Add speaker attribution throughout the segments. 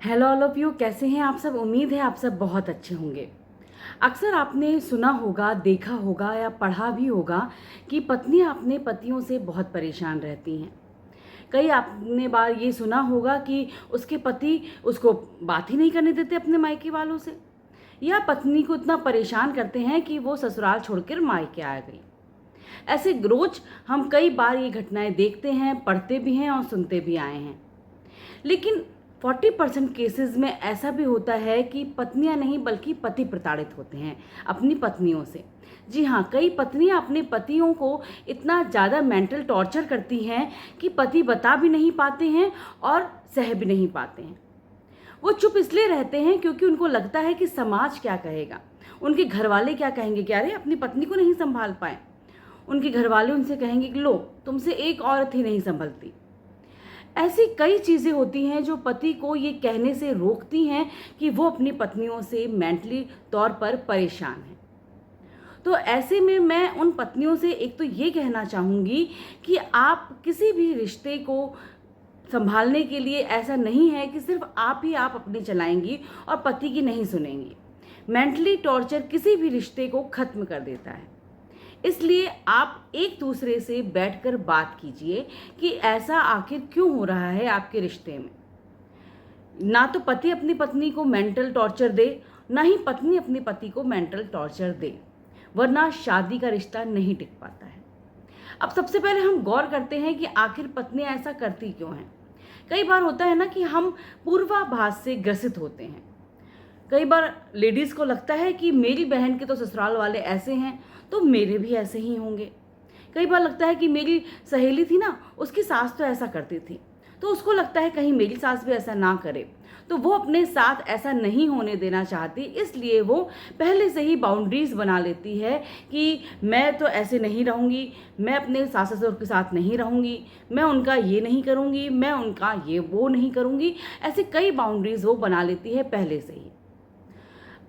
Speaker 1: Hello all of you, कैसे हैं आप सब। उम्मीद है आप सब बहुत अच्छे होंगे। अक्सर आपने सुना होगा, देखा होगा या पढ़ा भी होगा कि पत्नियां अपने पतियों से बहुत परेशान रहती हैं। कई आपने बार ये सुना होगा कि उसके पति उसको बात ही नहीं करने देते अपने मायके वालों से, या पत्नी को इतना परेशान करते हैं कि वो ससुराल छोड़कर मायके आ गई। ऐसे रोज हम कई बार ये घटनाएं देखते हैं, पढ़ते भी हैं और सुनते भी आए हैं। लेकिन 40% केसेस में ऐसा भी होता है कि पत्नियां नहीं बल्कि पति प्रताड़ित होते हैं अपनी पत्नियों से। जी हाँ, कई पत्नियां अपने पतियों को इतना ज़्यादा मेंटल टॉर्चर करती हैं कि पति बता भी नहीं पाते हैं और सह भी नहीं पाते हैं। वो चुप इसलिए रहते हैं क्योंकि उनको लगता है कि समाज क्या कहेगा, उनके घर वाले क्या कहेंगे कि अरे अपनी पत्नी को नहीं संभाल पाए। उनके घर वाले उनसे कहेंगे कि लो, तुमसे एक औरत ही नहीं संभलती। ऐसी कई चीज़ें होती हैं जो पति को ये कहने से रोकती हैं कि वो अपनी पत्नियों से मेंटली तौर पर परेशान है। तो ऐसे में मैं उन पत्नियों से एक तो ये कहना चाहूँगी कि आप किसी भी रिश्ते को संभालने के लिए ऐसा नहीं है कि सिर्फ आप ही आप अपनी चलाएंगी और पति की नहीं सुनेंगी। मेंटली टॉर्चर किसी भी रिश्ते को ख़त्म कर देता है। इसलिए आप एक दूसरे से बैठकर बात कीजिए कि ऐसा आखिर क्यों हो रहा है आपके रिश्ते में। ना तो पति अपनी पत्नी को मेंटल टॉर्चर दे, ना ही पत्नी अपने पति को मेंटल टॉर्चर दे, वरना शादी का रिश्ता नहीं टिक पाता है। अब सबसे पहले हम गौर करते हैं कि आखिर पत्नियां ऐसा करती क्यों हैं। कई बार होता है ना कि हम पूर्वाभास से ग्रसित होते हैं। कई बार लेडीज़ को लगता है कि मेरी बहन के तो ससुराल वाले ऐसे हैं तो मेरे भी ऐसे ही होंगे। कई बार लगता है कि मेरी सहेली थी ना, उसकी सास तो ऐसा करती थी, तो उसको लगता है कहीं मेरी सास भी ऐसा ना करे, तो वो अपने साथ ऐसा नहीं होने देना चाहती। इसलिए वो पहले से ही बाउंड्रीज़ बना लेती है कि मैं तो ऐसे नहीं रहूँगी, मैं अपने सास ससुर के साथ नहीं रहूँगी, मैं उनका ये नहीं करूँगी, मैं उनका ये वो नहीं करूँगी। ऐसे कई बाउंड्रीज़ वो बना लेती है पहले से ही।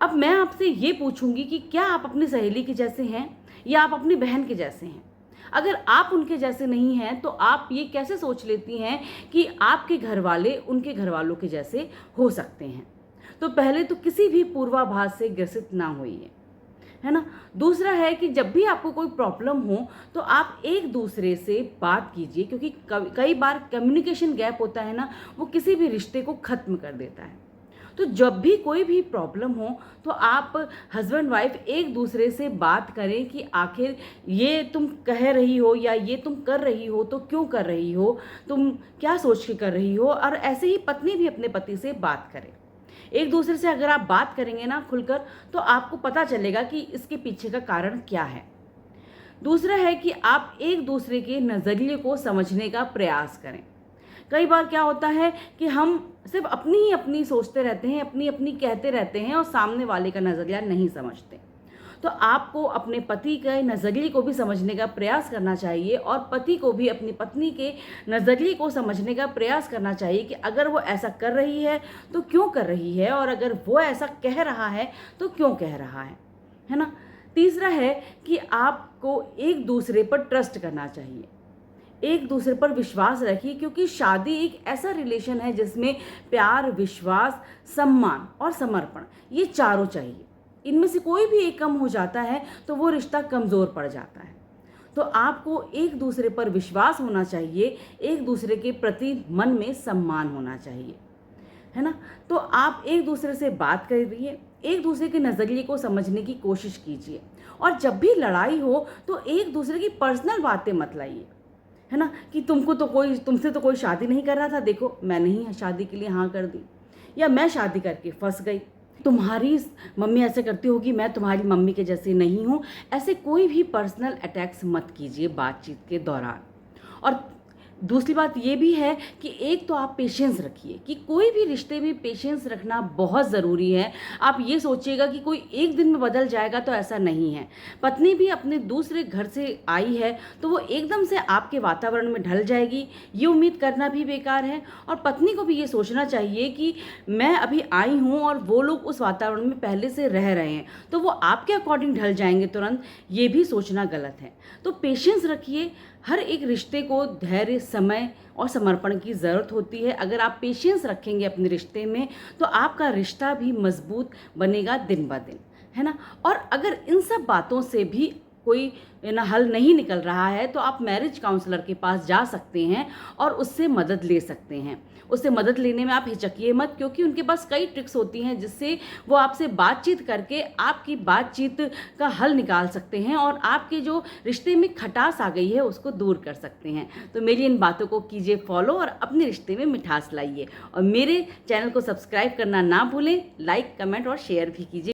Speaker 1: अब मैं आपसे ये पूछूंगी कि क्या आप अपनी सहेली के जैसे हैं या आप अपनी बहन के जैसे हैं। अगर आप उनके जैसे नहीं हैं तो आप ये कैसे सोच लेती हैं कि आपके घर वाले उनके घर वालों के जैसे हो सकते हैं। तो पहले तो किसी भी पूर्वाभास से ग्रसित ना होइए, है ना। दूसरा है कि जब भी आपको कोई प्रॉब्लम हो तो आप एक दूसरे से बात कीजिए, क्योंकि कई बार कम्युनिकेशन गैप होता है ना, वो किसी भी रिश्ते को ख़त्म कर देता है। तो जब भी कोई भी प्रॉब्लम हो तो आप हस्बैंड वाइफ एक दूसरे से बात करें कि आखिर ये तुम कह रही हो या ये तुम कर रही हो तो क्यों कर रही हो, तुम क्या सोच के कर रही हो। और ऐसे ही पत्नी भी अपने पति से बात करे। एक दूसरे से अगर आप बात करेंगे ना खुलकर, तो आपको पता चलेगा कि इसके पीछे का कारण क्या है। दूसरा है कि आप एक दूसरे के नज़रिए को समझने का प्रयास करें। कई बार क्या होता है कि हम सिर्फ अपनी ही अपनी सोचते रहते हैं, अपनी अपनी कहते रहते हैं और सामने वाले का नज़रिया नहीं समझते। तो आपको अपने पति के नज़रिए को भी समझने का प्रयास करना चाहिए और पति को भी अपनी पत्नी के नज़रिए को समझने का प्रयास करना चाहिए कि अगर वो ऐसा कर रही है तो क्यों कर रही है, और अगर वो ऐसा कह रहा है तो क्यों कह रहा है ना। तीसरा है कि आपको एक दूसरे पर ट्रस्ट करना चाहिए, एक दूसरे पर विश्वास रखिए, क्योंकि शादी एक ऐसा रिलेशन है जिसमें प्यार, विश्वास, सम्मान और समर्पण, ये चारों चाहिए। इनमें से कोई भी एक कम हो जाता है तो वो रिश्ता कमज़ोर पड़ जाता है। तो आपको एक दूसरे पर विश्वास होना चाहिए, एक दूसरे के प्रति मन में सम्मान होना चाहिए, है ना। तो आप एक दूसरे से बात करिए, एक दूसरे के नज़रिए को समझने की कोशिश कीजिए, और जब भी लड़ाई हो तो एक दूसरे की पर्सनल बातें मत लाइए, है ना, कि तुमसे तो कोई शादी नहीं कर रहा था, देखो मैंने ही शादी के लिए हाँ कर दी, या मैं शादी करके फंस गई, तुम्हारी मम्मी ऐसे करती होगी, मैं तुम्हारी मम्मी के जैसे नहीं हूँ। ऐसे कोई भी पर्सनल अटैक्स मत कीजिए बातचीत के दौरान। और दूसरी बात ये भी है कि एक तो आप पेशेंस रखिए, कि कोई भी रिश्ते में पेशेंस रखना बहुत ज़रूरी है। आप ये सोचिएगा कि कोई एक दिन में बदल जाएगा, तो ऐसा नहीं है। पत्नी भी अपने दूसरे घर से आई है तो वो एकदम से आपके वातावरण में ढल जाएगी, ये उम्मीद करना भी बेकार है। और पत्नी को भी ये सोचना चाहिए कि मैं अभी आई हूँ और वो लोग उस वातावरण में पहले से रह रहे हैं, तो वो आपके अकॉर्डिंग ढल जाएंगे तुरंत, ये भी सोचना गलत है। तो पेशेंस रखिए, हर एक रिश्ते को धैर्य, समय और समर्पण की ज़रूरत होती है। अगर आप पेशेंस रखेंगे अपने रिश्ते में, तो आपका रिश्ता भी मज़बूत बनेगा दिन ब दिन, है ना? और अगर इन सब बातों से भी कोई ना हल नहीं निकल रहा है, तो आप मैरिज काउंसलर के पास जा सकते हैं और उससे मदद ले सकते हैं। उससे मदद लेने में आप हिचकिए मत, क्योंकि उनके पास कई ट्रिक्स होती हैं जिससे वो आपसे बातचीत करके आपकी बातचीत का हल निकाल सकते हैं और आपके जो रिश्ते में खटास आ गई है उसको दूर कर सकते हैं। तो मेरी इन बातों को कीजिए फॉलो और अपने रिश्ते में मिठास लाइए। और मेरे चैनल को सब्सक्राइब करना ना भूलें, लाइक, कमेंट और शेयर भी कीजिए।